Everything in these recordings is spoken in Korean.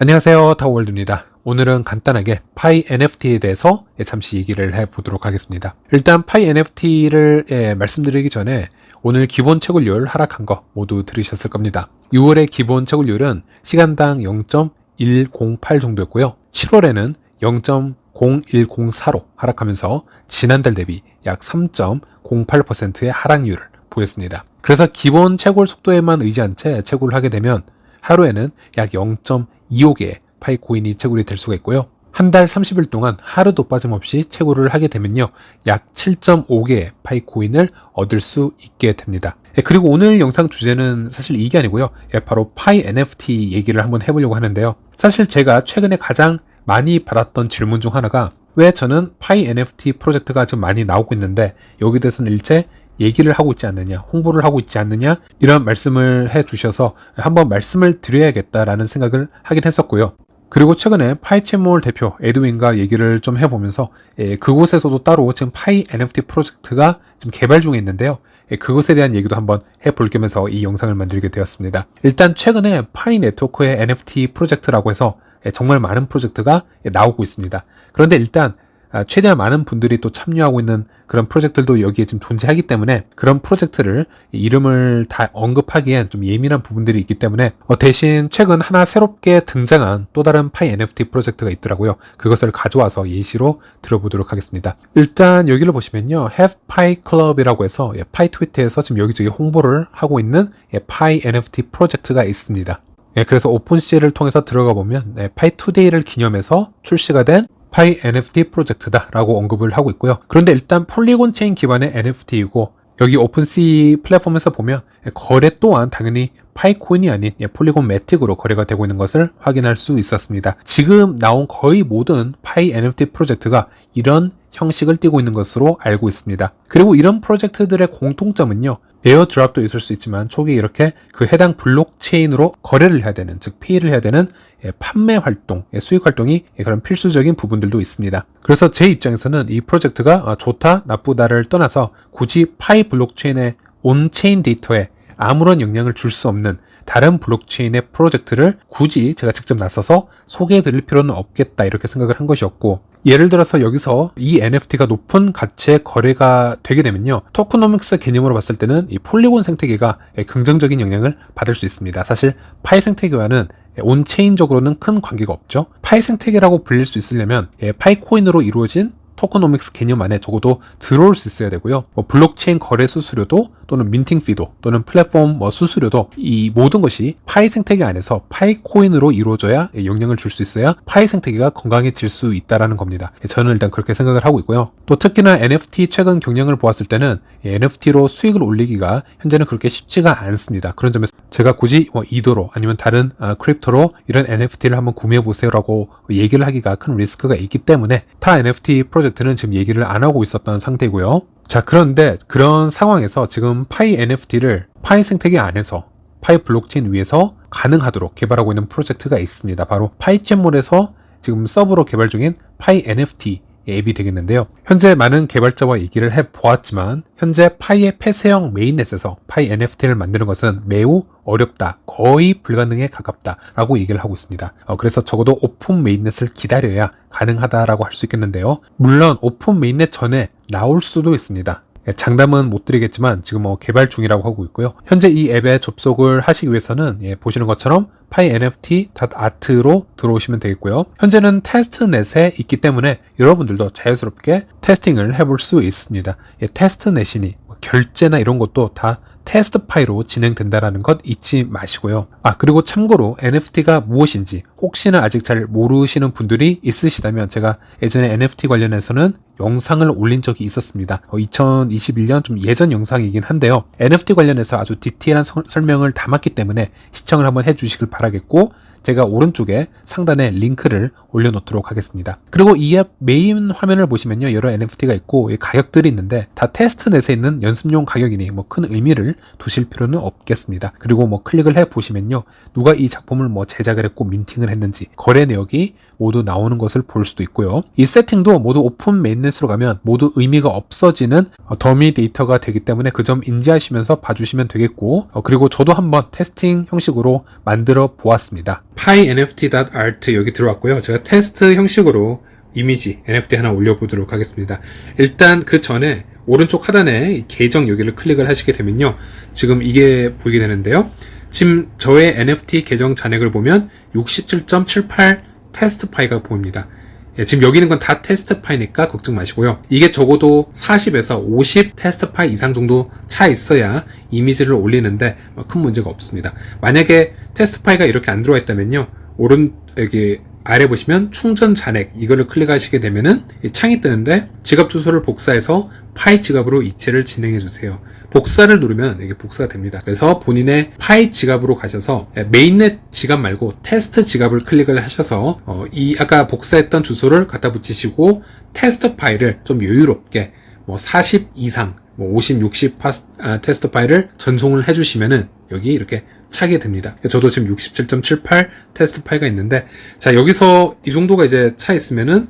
안녕하세요, 타워월드입니다. 오늘은 간단하게 파이 NFT에 대해서 잠시 얘기를 해보도록 하겠습니다. 일단 파이 NFT를 말씀드리기 전에 오늘 기본 채굴률 하락한 거 모두 들으셨을 겁니다. 6월의 기본 채굴률은 시간당 0.108 정도였고요. 7월에는 0.0104로 하락하면서 지난달 대비 약 3.08%의 하락률을 보였습니다. 그래서 기본 채굴 속도에만 의지한 채 채굴을 하게 되면 하루에는 약 0.25개의 파이코인이 채굴이 될 수가 있고요. 한 달 30일 동안 하루도 빠짐없이 채굴을 하게 되면요, 약 7.5개의 파이코인을 얻을 수 있게 됩니다. 그리고 오늘 영상 주제는 사실 이게 아니고요. 바로 파이 NFT 얘기를 한번 해보려고 하는데요. 사실 제가 최근에 가장 많이 받았던 질문 중 하나가 왜 저는 파이 NFT 프로젝트가 지금 많이 나오고 있는데 여기 대해서는 일체 얘기를 하고 있지 않느냐, 홍보를 하고 있지 않느냐, 이런 말씀을 해 주셔서 한번 말씀을 드려야겠다라는 생각을 하긴 했었고요. 그리고 최근에 파이채몰 대표 에드윈과 얘기를 좀 해보면서 그곳에서도 따로 지금 파이 NFT 프로젝트가 지금 개발 중에 있는데요. 그것에 대한 얘기도 한번 해볼 겸해서 이 영상을 만들게 되었습니다. 일단 최근에 파이 네트워크의 NFT 프로젝트라고 해서 정말 많은 프로젝트가 나오고 있습니다. 그런데 일단 최대한 많은 분들이 또 참여하고 있는 그런 프로젝트들도 여기에 지금 존재하기 때문에 그런 프로젝트를 이름을 다 언급하기엔 좀 예민한 부분들이 있기 때문에 대신 최근 하나 새롭게 등장한 또 다른 파이 NFT 프로젝트가 있더라고요. 그것을 가져와서 예시로 들어보도록 하겠습니다. 일단 여기를 보시면요, Have Pi Club이라고 해서 파이 트위터에서 지금 여기저기 홍보를 하고 있는 파이 NFT 프로젝트가 있습니다. 그래서 오픈CL을 통해서 들어가 보면 파이 투데이를 기념해서 출시가 된 파이 NFT 프로젝트다라고 언급을 하고 있고요. 그런데 일단 폴리곤 체인 기반의 NFT이고 여기 오픈C 플랫폼에서 보면 거래 또한 당연히 파이코인이 아닌 폴리곤 매틱으로 거래가 되고 있는 것을 확인할 수 있었습니다. 지금 나온 거의 모든 파이 NFT 프로젝트가 이런 형식을 띠고 있는 것으로 알고 있습니다. 그리고 이런 프로젝트들의 공통점은요, 에어드랍도 있을 수 있지만 초기에 이렇게 그 해당 블록체인으로 거래를 해야 되는, 즉 페이를 해야 되는 판매 활동, 수익 활동이 그런 필수적인 부분들도 있습니다. 그래서 제 입장에서는 이 프로젝트가 좋다, 나쁘다를 떠나서 굳이 파이 블록체인의 온체인 데이터에 아무런 영향을 줄 수 없는 다른 블록체인의 프로젝트를 굳이 제가 직접 나서서 소개해 드릴 필요는 없겠다, 이렇게 생각을 한 것이었고, 예를 들어서 여기서 이 NFT가 높은 가치의 거래가 되게 되면요, 토크노믹스 개념으로 봤을 때는 이 폴리곤 생태계가 긍정적인 영향을 받을 수 있습니다. 사실 파이 생태계와는 온체인적으로는 큰 관계가 없죠. 파이 생태계라고 불릴 수 있으려면 파이코인으로 이루어진 토크노믹스 개념 안에 적어도 들어올 수 있어야 되고요. 블록체인 거래 수수료도 또는 민팅 피도 또는 플랫폼 수수료도 이 모든 것이 파이 생태계 안에서 파이코인으로 이루어져야 영향을 줄 수 있어야 파이 생태계가 건강해질 수 있다라는 겁니다. 저는 일단 그렇게 생각을 하고 있고요. 또 특히나 NFT 최근 경향을 보았을 때는 NFT로 수익을 올리기가 현재는 그렇게 쉽지가 않습니다. 그런 점에서 제가 굳이 이더로 아니면 다른 크립토로 이런 NFT를 한번 구매해 보세요라고 얘기를 하기가 큰 리스크가 있기 때문에 타 NFT 프로젝트는 지금 얘기를 안 하고 있었던 상태고요. 자, 그런데 그런 상황에서 지금 파이 NFT를 파이 생태계 안에서 파이 블록체인 위에서 가능하도록 개발하고 있는 프로젝트가 있습니다. 바로 파이잼몰에서 지금 서브로 개발 중인 파이 NFT 앱이 되겠는데요. 현재 많은 개발자와 얘기를 해보았지만 현재 파이의 폐쇄형 메인넷에서 파이 NFT를 만드는 것은 매우 어렵다, 거의 불가능에 가깝다 라고 얘기를 하고 있습니다. 그래서 적어도 오픈 메인넷을 기다려야 가능하다라고 할 수 있겠는데요. 물론 오픈 메인넷 전에 나올 수도 있습니다. 장담은 못 드리겠지만 지금 개발 중이라고 하고 있고요. 현재 이 앱에 접속을 하시기 위해서는 보시는 것처럼 pynft.art로 들어오시면 되겠고요. 현재는 테스트넷에 있기 때문에 여러분들도 자연스럽게 테스팅을 해볼 수 있습니다. 테스트넷이니 결제나 이런 것도 다 테스트 파이로 진행된다라는 것 잊지 마시고요. 그리고 참고로 NFT가 무엇인지 혹시나 아직 잘 모르시는 분들이 있으시다면 제가 예전에 NFT 관련해서는 영상을 올린 적이 있었습니다. 2021년 좀 예전 영상이긴 한데요. NFT 관련해서 아주 디테일한 설명을 담았기 때문에 시청을 한번 해주시길 바라겠고, 제가 오른쪽에 상단에 링크를 올려놓도록 하겠습니다. 그리고 이 앱 메인 화면을 보시면요, 여러 NFT가 있고 가격들이 있는데 다 테스트넷에 있는 연습용 가격이니 뭐 큰 의미를 두실 필요는 없겠습니다. 그리고 뭐 클릭을 해 보시면요, 누가 이 작품을 뭐 제작을 했고 민팅을 했는지 거래 내역이 모두 나오는 것을 볼 수도 있고요. 이 세팅도 모두 오픈 메인넷으로 가면 모두 의미가 없어지는 더미 데이터가 되기 때문에 그 점 인지하시면서 봐주시면 되겠고, 그리고 저도 한번 테스팅 형식으로 만들어 보았습니다. pynft.art 여기 들어왔고요. 제가 테스트 형식으로 이미지 NFT 하나 올려보도록 하겠습니다. 일단 그 전에 오른쪽 하단에 계정 여기를 클릭을 하시게 되면요, 지금 이게 보이게 되는데요. 지금 저의 NFT 계정 잔액을 보면 67.78 테스트 파이가 보입니다. 지금 여기 있는 건 다 테스트 파이니까 걱정 마시고요. 이게 적어도 40에서 50 테스트 파이 이상 정도 차 있어야 이미지를 올리는데 큰 문제가 없습니다. 만약에 테스트 파이가 이렇게 안 들어와 있다면요, 여기 아래 보시면 충전 잔액 이거를 클릭하시게 되면은 창이 뜨는데 지갑 주소를 복사해서 파이 지갑으로 이체를 진행해 주세요. 복사를 누르면 이게 복사가 됩니다. 그래서 본인의 파이 지갑으로 가셔서 메인넷 지갑 말고 테스트 지갑을 클릭을 하셔서 이 아까 복사했던 주소를 갖다 붙이시고 테스트 파일을 좀 여유롭게 뭐 40 이상 뭐 50, 60 테스트 파일을 전송을 해주시면은 여기 이렇게 차게 됩니다. 저도 지금 67.78 테스트 파일가 있는데, 자, 여기서 이 정도가 이제 차 있으면은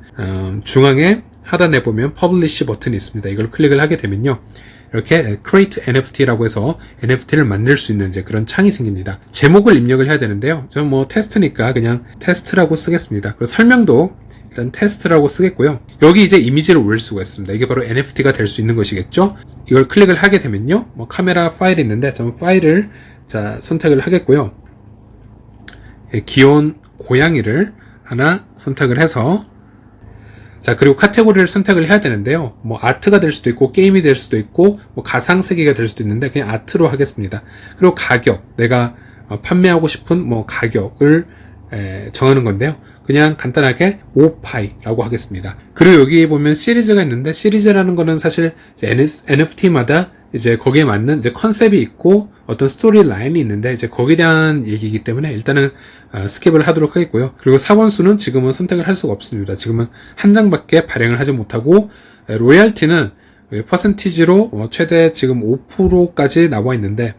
중앙에 하단에 보면 퍼블리시 버튼이 있습니다. 이걸 클릭을 하게 되면요, 이렇게 create NFT라고 해서 NFT를 만들 수 있는 이제 그런 창이 생깁니다. 제목을 입력을 해야 되는데요, 저는 뭐 테스트니까 그냥 테스트라고 쓰겠습니다. 그리고 설명도 일단 테스트라고 쓰겠고요. 여기 이제 이미지를 올릴 수가 있습니다. 이게 바로 NFT가 될 수 있는 것이겠죠. 이걸 클릭을 하게 되면요, 뭐 카메라 파일이 있는데 저는 파일을 선택을 하겠고요. 귀여운 고양이를 하나 선택을 해서, 자, 그리고 카테고리를 선택을 해야 되는데요, 뭐 아트가 될 수도 있고 게임이 될 수도 있고 뭐 가상세계가 될 수도 있는데 그냥 아트로 하겠습니다. 그리고 가격, 내가 판매하고 싶은 뭐 가격을 정하는 건데요, 그냥 간단하게 5파이라고 하겠습니다. 그리고 여기 보면 시리즈가 있는데, 시리즈라는 거는 사실 NFT마다 이제 거기에 맞는 이제 컨셉이 있고 어떤 스토리 라인이 있는데 이제 거기에 대한 얘기이기 때문에 일단은 스킵을 하도록 하겠고요. 그리고 사본수는 지금은 선택을 할 수가 없습니다. 지금은 한 장밖에 발행을 하지 못하고, 로열티는 퍼센티지로 최대 지금 5%까지 나와 있는데,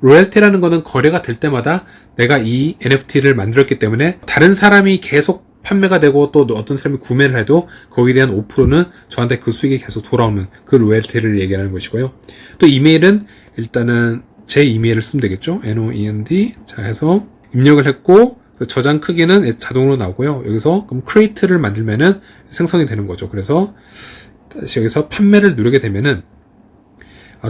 로열티라는 거는 거래가 될 때마다 내가 이 NFT를 만들었기 때문에 다른 사람이 계속 판매가 되고 또 어떤 사람이 구매를 해도 거기에 대한 5%는 저한테 그 수익이 계속 돌아오는 그 로열티를 얘기하는 것이고요. 또 이메일은 일단은 제 이메일을 쓰면 되겠죠. NOEND 자 해서 입력을 했고, 저장 크기는 자동으로 나오고요. 여기서 그럼 create를 만들면은 생성이 되는 거죠. 그래서 다시 여기서 판매를 누르게 되면은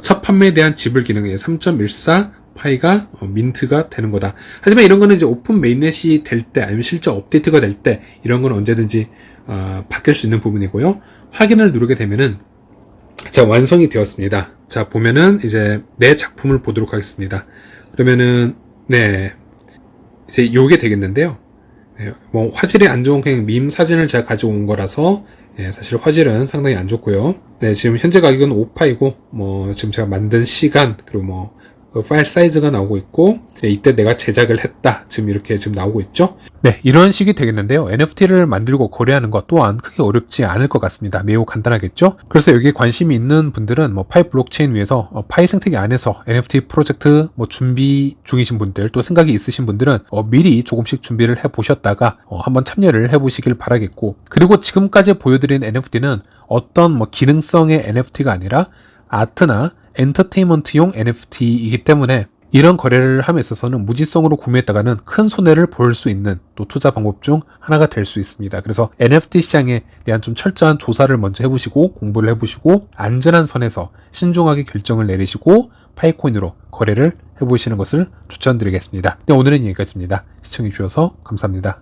첫 판매에 대한 지불 기능의 3.14 파이가 민트가 되는 거다. 하지만 이런 거는 이제 오픈 메인넷이 될 때, 아니면 실제 업데이트가 될 때 이런 건 언제든지 바뀔 수 있는 부분이고요. 확인을 누르게 되면은 자, 완성이 되었습니다. 자, 보면은 이제 내 작품을 보도록 하겠습니다. 그러면은 네, 이제 요게 되겠는데요. 네, 뭐 화질이 안 좋은 그냥 밈 사진을 제가 가져온 거라서 사실 화질은 상당히 안 좋고요. 네, 지금 현재 가격은 5파이고 뭐 지금 제가 만든 시간, 그리고 뭐 파일 사이즈가 나오고 있고, 이때 내가 제작을 했다 지금 이렇게 지금 나오고 있죠. 네, 이런 식이 되겠는데요. NFT를 만들고 거래하는 것 또한 크게 어렵지 않을 것 같습니다. 매우 간단하겠죠. 그래서 여기에 관심이 있는 분들은 뭐 파이 블록체인 위에서 파이 생태계 안에서 NFT 프로젝트 뭐 준비 중이신 분들, 또 생각이 있으신 분들은 미리 조금씩 준비를 해 보셨다가 한번 참여를 해 보시길 바라겠고, 그리고 지금까지 보여드린 NFT는 어떤 뭐 기능성의 NFT가 아니라 아트나 엔터테인먼트용 NFT이기 때문에 이런 거래를 함에 있어서는 무지성으로 구매했다가는 큰 손해를 볼 수 있는 또 투자 방법 중 하나가 될 수 있습니다. 그래서 NFT 시장에 대한 좀 철저한 조사를 먼저 해보시고 공부를 해보시고 안전한 선에서 신중하게 결정을 내리시고 파이코인으로 거래를 해보시는 것을 추천드리겠습니다. 네, 오늘은 여기까지입니다. 시청해주셔서 감사합니다.